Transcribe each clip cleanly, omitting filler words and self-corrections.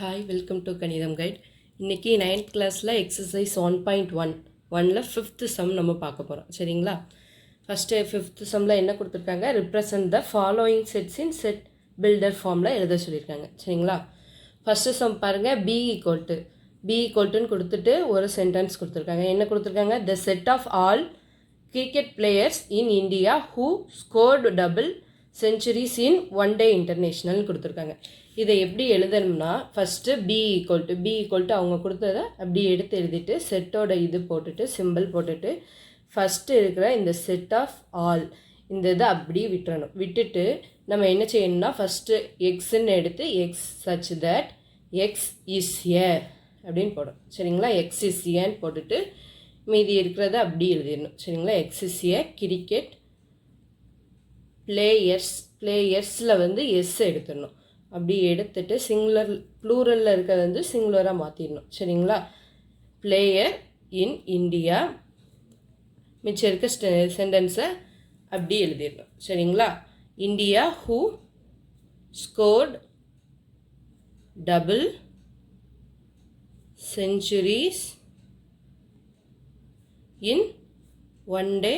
Hi, welcome to கணிதம் guide. இன்றைக்கி 9th கிளாஸில் எக்ஸசைஸ் 1.1 ஃபிஃப்த்து சம் நம்ம பார்க்க போகிறோம். சரிங்களா? ஃபஸ்ட்டு ஃபிஃப்த்து சம்மில் என்ன கொடுத்துருக்காங்க? Represent the following sets in set builder ஃபார்மில் எழுத சொல்லியிருக்காங்க. சரிங்களா? ஃபஸ்ட்டு சம் பாருங்கள். பி ஈக்குவல்ட்டுன்னு கொடுத்துட்டு ஒரு சென்டென்ஸ் கொடுத்துருக்காங்க. என்ன கொடுத்துருக்காங்க? The set of all cricket players in India who scored double centuries in one day இன்டர்நேஷ்னல்னு கொடுத்துருக்காங்க. இதை எப்படி எழுதணும்னா, ஃபஸ்ட்டு பி ஈக்குவல்ட்டு அவங்க கொடுத்ததை அப்படி எடுத்து எழுதிட்டு செட்டோட இது போட்டுட்டு சிம்பிள் போட்டுட்டு ஃபஸ்ட்டு இருக்கிற இந்த செட் ஆஃப் ஆல் இந்த இதை அப்படி விட்டுட்டு நம்ம என்ன செய்யணும்னா, ஃபஸ்ட்டு எக்ஸுன்னு எடுத்து x such that X is A அப்படின்னு போடும். சரிங்களா? எக்ஸ் இஸ் ஏன்னு போட்டுட்டு மீதி இருக்கிறத அப்படி எழுதிடணும். சரிங்களா? எக்ஸ் இஸ் ஏ கிரிக்கெட் பிளேயர்ஸில் எஸ் எடுத்துடணும். அப்படி எடுத்துட்டு சிங்குலர் ப்ளூரலில் இருக்கிறது சிங்குலராக மாற்றிடணும். சரிங்களா? பிளேயர் இன் இந்தியா மிச்சம் இருக்க சென்டென்ஸை அப்படி எழுதிடணும். சரிங்களா? India who scored double centuries in one day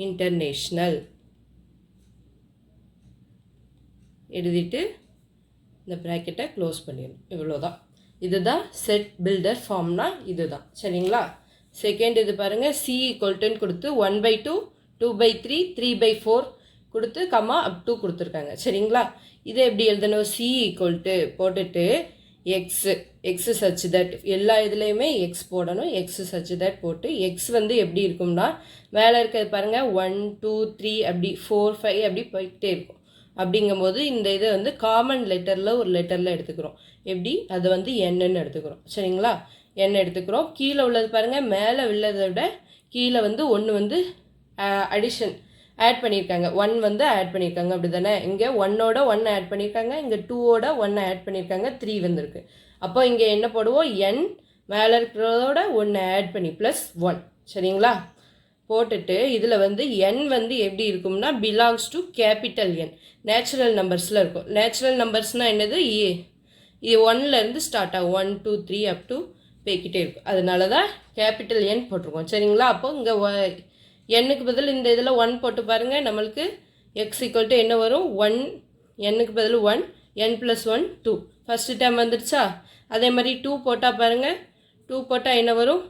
international எழுதிட்டு இந்த ப்ராக்கெட்டை க்ளோஸ் பண்ணிடணும். இவ்வளோதான். இதுதான் செட் பில்டர் ஃபார்ம்னா இதுதான். சரிங்களா? செகண்ட் இது பாருங்கள். சி ஈக்குவல்ட்டுன்னு கொடுத்து 1/2 2/3 3/4 கொடுத்து கம்மா அப் டு கொடுத்துருக்காங்க. சரிங்களா? இதை எப்படி எழுதணும்? சி ஈக்குவல்ட்டு போட்டுட்டு எக்ஸு சச் தட் எல்லா இதுலேயுமே எக்ஸ் போடணும். எக்ஸு சச் தட் போட்டு எக்ஸ் எப்படி இருக்கும்னா, மேலே இருக்கிறது பாருங்கள் 1 2 3 அப்படி 4 5 அப்படி போய்கிட்டே இருக்கும். அப்படிங்கும்போது இந்த இதை காமன் லெட்டரில் ஒரு லெட்டரில் எடுத்துக்கிறோம். எப்படி? அதை என்னன்னு எடுத்துக்கிறோம். சரிங்களா? என் எடுத்துக்கிறோம். கீழே உள்ளது பாருங்கள். மேலே உள்ளதை விட கீழே ஒன்று அடிஷன் ஆட் பண்ணியிருக்காங்க. 1 ஆட் பண்ணியிருக்காங்க. அப்படி தானே? இங்கே 1ஓட 1 ஆட் பண்ணியிருக்காங்க. இங்கே 2ஓட 1 ஆட் பண்ணியிருக்காங்க. 3 வந்திருக்கு. அப்போ இங்கே என்ன போடுவோம்? n மேலே இருக்கிறதோட 1 ஆட் பண்ணி +1. சரிங்களா? போட்டுட்டு இதில் n எப்படி இருக்கும்னா, belongs to capital N. Natural நம்பர்ஸில் இருக்கும். நேச்சுரல் நம்பர்ஸ்னால் என்னது? இது 1லேருந்து ஸ்டார்ட் ஆகும். 1 2 3 அப் டு போய்கிட்டே இருக்கும். அதனால தான் கேபிட்டல் என் போட்டிருக்கோம். சரிங்களா? அப்போ இங்கே எண்ணுக்கு பதில் இந்த இதில் 1 போட்டு பாருங்கள். நம்மளுக்கு எக்ஸ் ஈக்குவல்ட்டு என்ன வரும்? 1 எண்ணுக்கு பதில் 1 n + 1 2 ஃபஸ்ட்டு டைம் வந்துடுச்சா? அதே மாதிரி 2 போட்டால் பாருங்கள். 2 போட்டால் என்ன வரும்?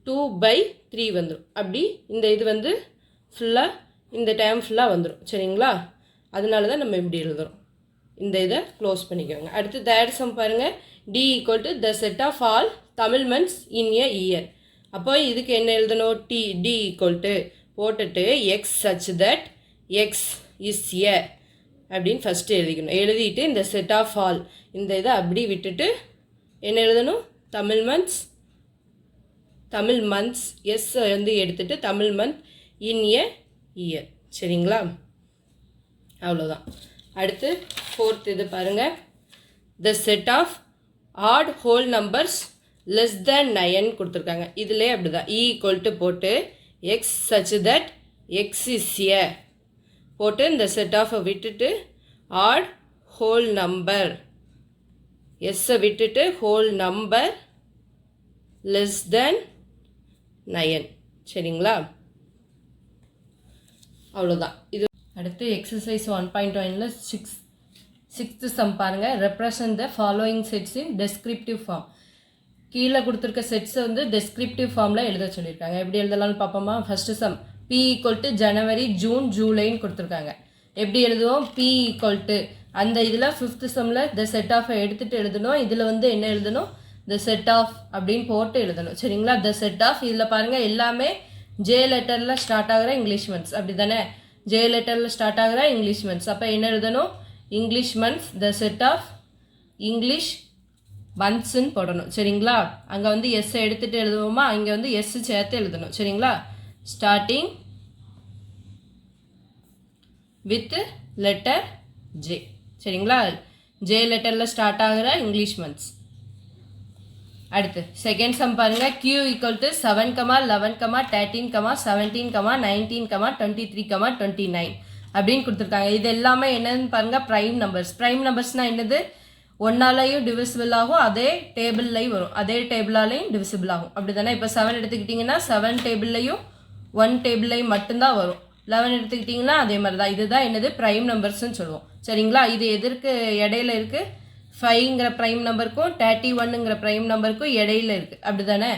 2/3 வந்துடும். அப்படி இந்த இது ஃபுல்லாக இந்த டைம் ஃபுல்லாக வந்துடும். சரிங்களா? அதனால தான் நம்ம இப்படி எழுதுகிறோம். இந்த இதை க்ளோஸ் பண்ணிக்கோங்க. அடுத்து தேர்ட் சம் பாருங்கள். T equal to the set of all Tamil months in a year. அப்போ இதுக்கு என்ன எழுதணும்? டி ஈக்குவல் டு போட்டுட்டு x such that X is A அப்படின்னு ஃபஸ்ட்டு எழுதிக்கணும். எழுதிட்டு இந்த செட் ஆஃப் ஆல் இந்த இதை அப்படி விட்டுட்டு என்ன எழுதணும்? தமிழ் மந்த்ஸ் எஸ் எடுத்துட்டு Tamil month in a year. சரிங்களா? அவ்வளோதான். அடுத்து ஃபோர்த் இது பாருங்கள். The set of odd whole numbers less than 9 கொடுத்துருக்காங்க. இதிலே அப்படி தான். ஈக்குவல்ட்டு போட்டு x such that X is A போட்டு இந்த செட் ஆஃபை விட்டுட்டு ஆட் ஹோல் நம்பர் எஸ்ஸை விட்டுட்டு ஹோல் நம்பர் லெஸ் தேன் 9. சரிங்களா? அவ்வளோதான். இது அடுத்து எக்ஸசைஸ் 1.1ல் சிக்ஸ்த்து சம் பாருங்கள். Represent the following sets in descriptive form. கீழே கொடுத்துருக்க செட்ஸை டெஸ்கிரிப்டிவ் ஃபார்மில் எழுத சொல்லியிருக்காங்க. எப்படி எழுதலாம்னு பார்ப்போமா? ஃபஸ்ட்டு சம் பி ஈக்குவல்ட்டு ஜனவரி ஜூன் ஜூலைன்னு கொடுத்துருக்காங்க. எப்படி எழுதுவோம்? பி ஈக்குவல்ட்டு அந்த இதில் ஃபிஃப்த்து சம்மில் த செட் ஆஃபை எடுத்துகிட்டு எழுதணும். இதில் என்ன எழுதணும்? த செட் ஆஃப் அப்படின்னு போட்டு எழுதணும். சரிங்களா? த செட் ஆஃப் இதில் பாருங்கள் எல்லாமே ஜே லெட்டரில் ஸ்டார்ட் ஆகிற இங்கிலீஷ் மந்த்ஸ். அப்படி தானே? ஜே லெட்டரில் ஸ்டார்ட் ஆகிற இங்கிலீஷ் மந்த்ஸ். அப்போ என்ன எழுதணும்? English months the set of English மந்த்ஸ்ன்னு போடணும். சரிங்களா? அங்கே எஸ் எடுத்துகிட்டு எழுதுவோமா? இங்கே எஸ் சேர்த்து எழுதணும். சரிங்களா? Starting with letter J. சரிங்களா? ஜே லெட்டரில் ஸ்டார்ட் ஆகிற இங்கிலீஷ் மந்த்ஸ். அடுத்து செகண்ட் சம் பாருங்கள். Q ஈக்குவல் டு 7, 11, 13, 17, 19, 23, 29 அப்படின்னு கொடுத்துருக்காங்க. இது எல்லாமே என்னன்னு பாருங்கள்? Prime numbers. ப்ரைம் நம்பர்ஸ்னால் என்னது? ஒன்னாலையும் டிவிசிபிள் ஆகும், அதே டேபிள்லையும் வரும், அதே டேபிளாலையும் டிவிசிபிள் ஆகும். அப்படி தானே? இப்போ 7 எடுத்துக்கிட்டிங்கன்னா 7 டேபிள்லையும் 1 டேபிள்லையும் மட்டும்தான் வரும். 11 எடுத்துக்கிட்டிங்கன்னா அதே மாதிரி தான். இதுதான் என்னது ப்ரைம் நம்பர்ஸ்ன்னு சொல்லுவோம். சரிங்களா? இது எதற்கு இடையில இருக்குது? 5ங்கிற ப்ரைம் நம்பருக்கும் 31ங்கிற ப்ரைம் நம்பருக்கும் இடையில இருக்குது. அப்படி தானே?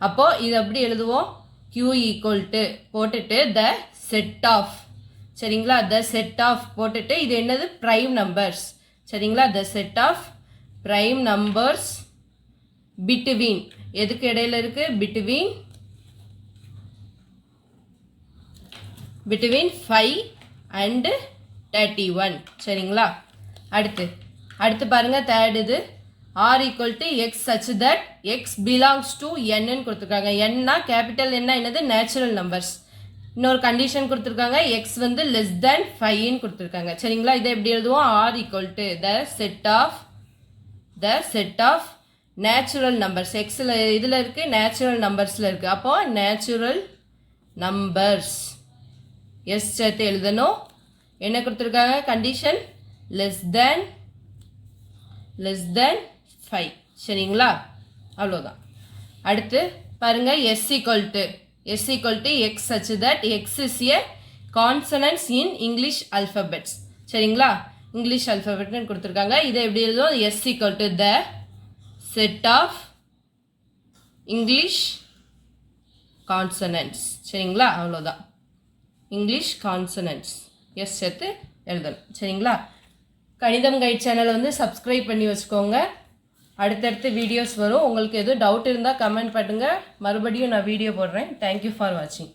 அப்போது இது அப்படி எழுதுவோம், Q ஈக்குவல் டு போட்டுட்டு த செட் ஆஃப். சரிங்களா? த செட் ஆஃப் போட்டுட்டு இது என்னது? Prime numbers. சரிங்களா? The set of prime numbers between, எதுக்கு இடையில இருக்குது? Between 5 and 31. சரிங்களா? அடுத்து பாருங்க, தேர்ட் இது r equal to X such that x belongs to ன்னு கொடுத்துருக்காங்க. என்னா கேபிட்டல் என்ன என்னது? Natural numbers. இன்னொரு கண்டிஷன் கொடுத்துருக்காங்க, எக்ஸ் வந்து லெஸ் தேன் 5ன்னு கொடுத்துருக்காங்க. சரிங்களா? இதை எப்படி எழுதுவோம்? r equal to the set of natural numbers. எக்ஸில் இதில் இருக்குது, நேச்சுரல் நம்பர்ஸில் இருக்குது. அப்போ நேச்சுரல் நம்பர்ஸ் எஸ் சேர்த்து எழுதணும். என்ன கொடுத்துருக்காங்க கண்டிஷன்? Less than 5. சரிங்களா? அவ்வளோதான். அடுத்து பாருங்க, S equal to X such that X is a consonants in English alphabets. சரிங்களா? இங்கிலீஷ் அல்ஃபபெட்னு கொடுத்துருக்காங்க. இதை எப்படி எழுதுவோம்? S equal to the set of English consonants. சரிங்களா? அவ்வளோதான். இங்கிலீஷ் கான்சனன்ட்ஸ் எஸ் சேர்த்து எழுதணும். சரிங்களா? கணிதம் கைட் சேனலை வந்து சப்ஸ்கிரைப் பண்ணி வச்சுக்கோங்க. அடுத்தடுத்து வீடியோஸ் வரும். உங்களுக்கு எதுவும் டவுட் இருந்தால் கமெண்ட் பண்ணுங்கள், மறுபடியும் நான் வீடியோ போடுறேன். தேங்க்யூ ஃபார் வாட்சிங்.